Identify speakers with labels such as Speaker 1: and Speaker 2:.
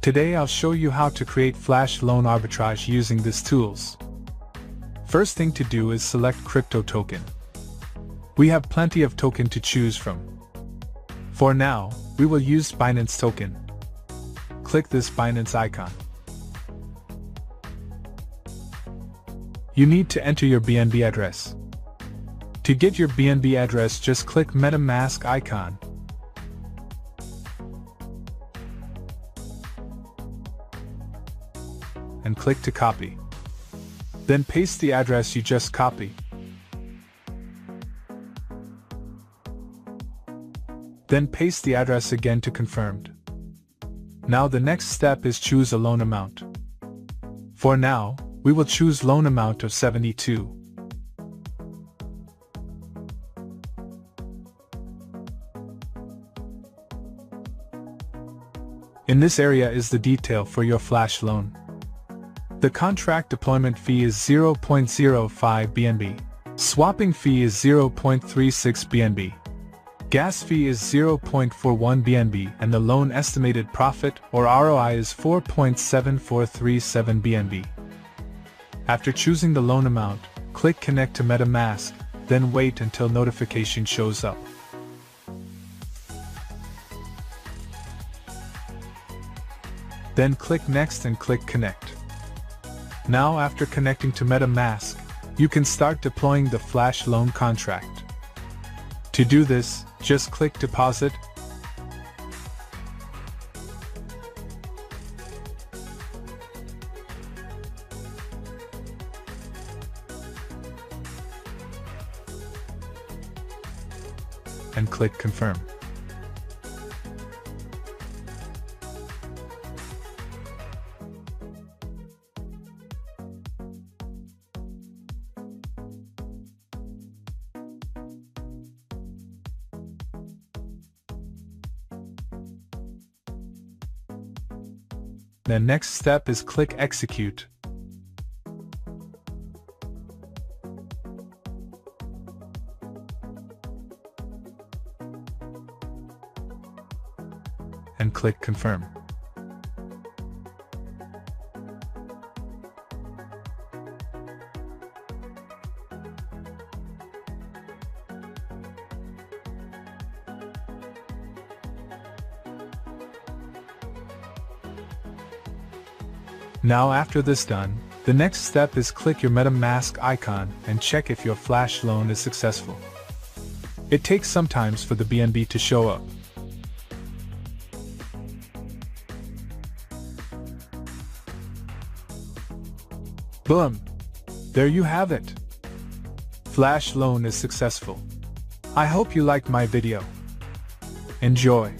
Speaker 1: Today I'll show you how to create Flash Loan Arbitrage using these tools. First thing to do is select crypto token. We have plenty of token to choose from. For now, we will use BINANCE token. Click this BINANCE icon. You need to enter your BNB address. To get your BNB address, just click MetaMask icon. And click to copy. Then paste the address you just copied. Then paste the address again to confirmed. Now the next step is choose a loan amount. For now, we will choose loan amount of 72. In this area is the detail for your Flash loan. The contract deployment fee is 0.05 BNB. Swapping fee is 0.36 BNB. Gas fee is 0.41 BNB and the loan estimated profit or ROI is 4.7437 BNB. After choosing the loan amount, click Connect to MetaMask, then wait until notification shows up. Then click Next and click Connect. Now after connecting to MetaMask, you can start deploying the Flash loan contract. To do this, just click Deposit, and click Confirm. The next step is click Execute. And click Confirm. Now after this done, the next step is click your MetaMask icon and check if your Flash loan is successful. It takes some time for the BNB to show up. Boom! There you have it! Flash loan is successful. I hope you liked my video. Enjoy!